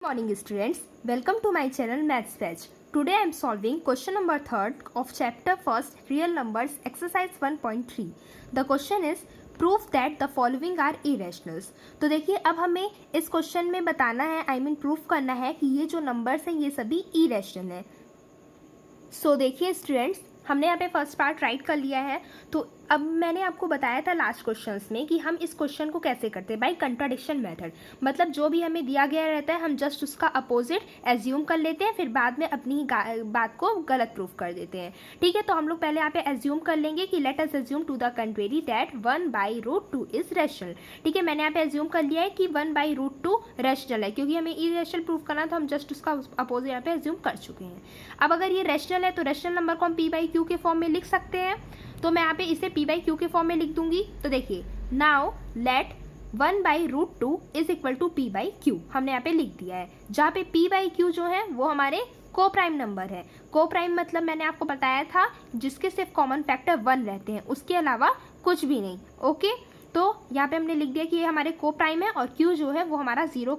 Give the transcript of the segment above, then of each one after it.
Morning students, welcome to my channel Maths Batch. Today I am solving question number 3rd of chapter 1st Real Numbers exercise 1.3. The question is prove that the following are irrationals. तो देखिए अब हमें इस question में बताना है proof करना है कि ये जो नंबर्स हैं ये सभी इरेशनल हैं. सो देखिए स्टूडेंट्स, हमने यहाँ पे फर्स्ट पार्ट राइट कर लिया है. तो अब मैंने आपको बताया था लास्ट क्वेश्चंस में कि हम इस क्वेश्चन को कैसे करते हैं, बाय कंट्राडिक्शन मेथड. मतलब जो भी हमें दिया गया रहता है हम जस्ट उसका अपोजिट एज्यूम कर लेते हैं, फिर बाद में अपनी ही बात को गलत प्रूफ कर देते हैं. ठीक है, तो हम लोग पहले यहाँ पे एज्यूम कर लेंगे कि let us assume to the contrary that 1/√2 is rational. ठीक है, मैंने यहाँ पे एज्यूम कर लिया है कि 1/√2 रैशनल है, क्योंकि हमें इरेशनल प्रूफ करना तो हम जस्ट उसका अपोजिट यहाँ पे एज्यूम कर चुके हैं. अब अगर ये रैशनल है तो रैशनल नंबर को हम p/q के फॉर्म में लिख सकते हैं. तो मैं यहाँ पे इसे p/q के फॉर्म में लिख दूंगी. तो देखिए now let 1/√2 is equal to p/q हमने यहाँ पे लिख दिया है, जहाँ पे p/q जो है वो हमारे को प्राइम नंबर है. को प्राइम मतलब मैंने आपको बताया था जिसके सिर्फ कॉमन फैक्टर 1 रहते हैं, उसके अलावा कुछ भी नहीं. ओके, तो यहाँ पे हमने लिख दिया कि ये हमारे को प्राइम है और q जो है वो हमारा जीरो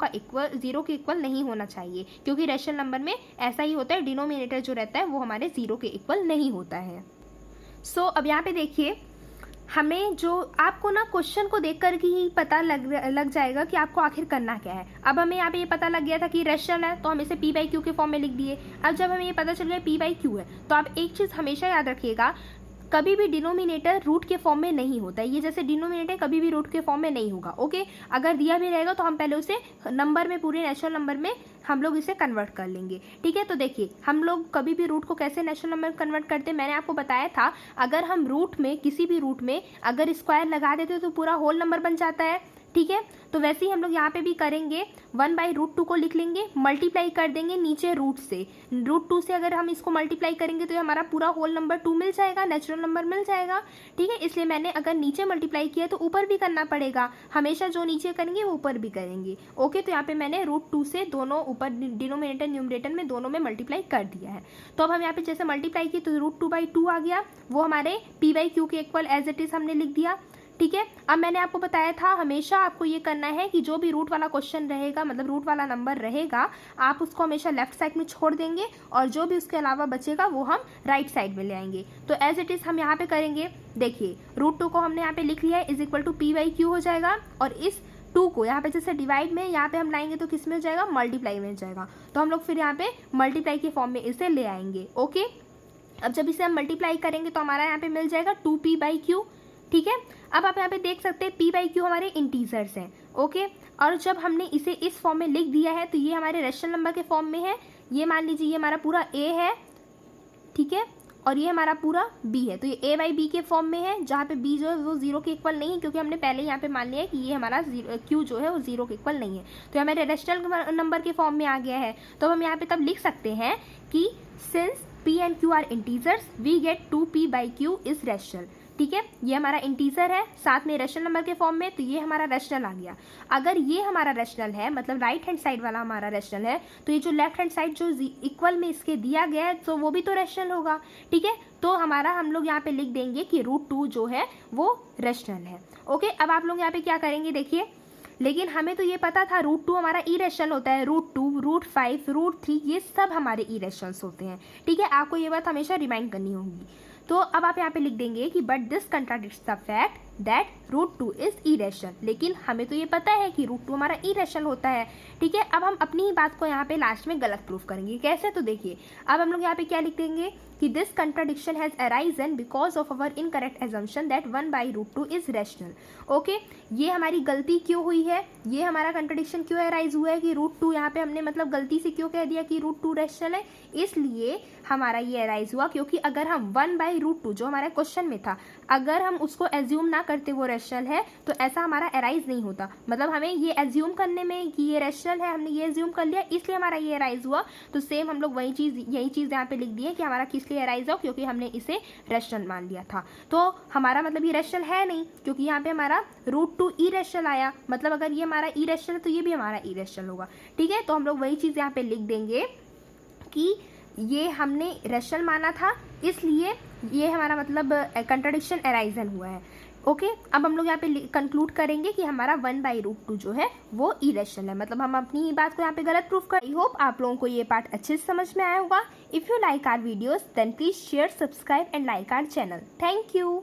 के इक्वल नहीं होना चाहिए, क्योंकि रैशनल नंबर में ऐसा ही होता है, डिनोमिनेटर जो रहता है वो हमारे जीरो के इक्वल नहीं होता है. सो अब यहाँ पे देखिए हमें जो आपको ना क्वेश्चन को देख कर ही पता लग जाएगा कि आपको आखिर करना क्या है. अब हमें यहाँ पे ये पता लग गया था कि रैशनल है तो हम इसे p/q के फॉर्म में लिख दिए. अब जब हमें ये पता चल गया p/q है तो आप एक चीज़ हमेशा याद रखिएगा, कभी भी डिनोमिनेटर रूट के फॉर्म में नहीं होता है. ये जैसे डिनोमिनेटर कभी भी रूट के फॉर्म में नहीं होगा. ओके, अगर दिया भी रहेगा तो हम पहले उसे नंबर में, पूरे नेचुरल नंबर में हम लोग इसे कन्वर्ट कर लेंगे. ठीक है, तो देखिए हम लोग कभी भी रूट को कैसे नेचुरल नंबर कन्वर्ट करते हैं, मैंने आपको बताया था. अगर हम रूट में, किसी भी रूट में अगर स्क्वायर लगा देते तो पूरा होल नंबर बन जाता है. ठीक है, तो वैसे ही हम लोग यहाँ पे भी करेंगे. 1/√2 को लिख लेंगे, मल्टीप्लाई कर देंगे नीचे रूट से. √2 से अगर हम इसको मल्टीप्लाई करेंगे तो ये हमारा पूरा होल नंबर 2 मिल जाएगा, नेचुरल नंबर मिल जाएगा. ठीक है, इसलिए मैंने अगर नीचे मल्टीप्लाई किया तो ऊपर भी करना पड़ेगा. हमेशा जो नीचे करेंगे वो ऊपर भी करेंगे. ओके, तो यहाँ पे मैंने √2 से दोनों ऊपर डिनोमिनेटर न्यूमरेटर में दोनों में मल्टीप्लाई कर दिया है. तो अब हम यहाँ पे जैसे मल्टीप्लाई किए तो √2/2 आ गया, वो हमारे p/q के इक्वल एज इट इज हमने लिख दिया. ठीक है, अब मैंने आपको बताया था हमेशा आपको ये करना है कि जो भी रूट वाला क्वेश्चन रहेगा, मतलब रूट वाला नंबर रहेगा, आप उसको हमेशा लेफ्ट साइड में छोड़ देंगे और जो भी उसके अलावा बचेगा वो हम राइट साइड में ले आएंगे. तो एज इट इज हम यहाँ पे करेंगे. देखिए √2 को हमने यहाँ पे लिख लिया है इज इक्वल टू p/q हो जाएगा, और इस 2 को यहाँ पे जैसे डिवाइड में यहाँ पे हम लाएंगे तो किस में हो जाएगा, मल्टीप्लाई में हो जाएगा. तो हम लोग फिर यहाँ पे मल्टीप्लाई के फॉर्म में इसे ले आएंगे. ओके, अब जब इसे हम मल्टीप्लाई करेंगे तो हमारा यहाँ पे मिल जाएगा 2p/q. ठीक है, अब आप यहाँ पे देख सकते हैं p/q हमारे इंटीजर्स हैं. ओके, और जब हमने इसे इस फॉर्म में लिख दिया है तो ये हमारे रैशनल नंबर के फॉर्म में है. ये मान लीजिए ये हमारा पूरा a है. ठीक है, और ये हमारा पूरा b है, तो ये a/b के फॉर्म में है, जहाँ पे b जो है वो जीरो के इक्वल नहीं है, क्योंकि हमने पहले यहाँ पे मान लिया है कि ये हमारा q जो है वो जीरो के इक्वल नहीं है. तो ये हमारे रैशनल नंबर के फॉर्म में आ गया है. तो हम यहाँ पे तब लिख सकते हैं कि since p and q are integers we get 2p/q is rational. ठीक है, ये हमारा इंटीजर है साथ में रैशनल नंबर के फॉर्म में, तो ये हमारा रैशनल आ गया. अगर ये हमारा रैशनल है, मतलब राइट हैंड साइड वाला हमारा रैशनल है, तो ये जो लेफ्ट हैंड साइड जो इक्वल में इसके दिया गया है तो वो भी तो रैशनल होगा. ठीक है, तो हमारा हम लोग यहाँ पे लिख देंगे कि √2 जो है वो रैशनल है. ओके, अब आप लोग यहाँ पे क्या करेंगे देखिए, लेकिन हमें तो ये पता था √2 हमारा इरेशनल होता है. √2, √5, √3 ये सब हमारे इरेशनल्स होते हैं. ठीक है, आपको ये बात हमेशा रिमाइंड करनी होगी. तो अब आप यहाँ पे लिख देंगे कि but this contradicts the fact that √2 is irrational. लेकिन हमें तो ये पता है कि √2 हमारा इरेशनल होता है. ठीक है, अब हम अपनी ही बात को यहाँ पे लास्ट में गलत प्रूफ करेंगे. कैसे, तो देखिए अब हम लोग यहाँ पे क्या लिख देंगे कि this contradiction has arisen because of our incorrect assumption that 1/√2 is rational. Okay, ये हमारी गलती क्यों हुई है, ये हमारा कंट्राडिक्शन क्यों अराइज हुआ है कि √2 यहाँ पे हमने मतलब गलती से क्यों कह दिया कि √2 रैशनल है, इसलिए हमारा ये अराइज हुआ क्योंकि अगर हम 1/√2 जो हमारे क्वेश्चन में था, अगर हम उसको एज्यूम ना करते वो रैशनल है तो ऐसा हमारा अराइज नहीं होता. मतलब हमें ये एज्यूम करने में कि ये रैशनल है, हमने ये एज्यूम कर लिया इसलिए हमारा ये अराइज हुआ. तो सेम हम लोग यही चीज़ यहाँ पे लिख दी है कि हमारा किस लिए अराइज हो, क्योंकि हमने इसे रैशनल मान लिया था. तो हमारा मतलब ये रैशनल है नहीं, क्योंकि यहाँ पे हमारा √2 इरेशनल आया. मतलब अगर ये हमारा इरेशनल है तो ये भी हमारा इरेशनल होगा. ठीक है, तो हम लोग वही चीज़ यहाँ पे लिख देंगे कि ये हमने रैशनल माना था, इसलिए ये हमारा मतलब कंट्राडिक्शन अराइजन हुआ है. ओके अब हम लोग यहाँ पे कंक्लूड करेंगे कि हमारा 1/√2 जो है वो इरेशनल है, मतलब हम अपनी ही बात को यहाँ पे गलत प्रूफ कर। आई होप आप लोगों को ये पार्ट अच्छे से समझ में आया होगा। If you like our videos then please share, subscribe and like our channel. Thank you.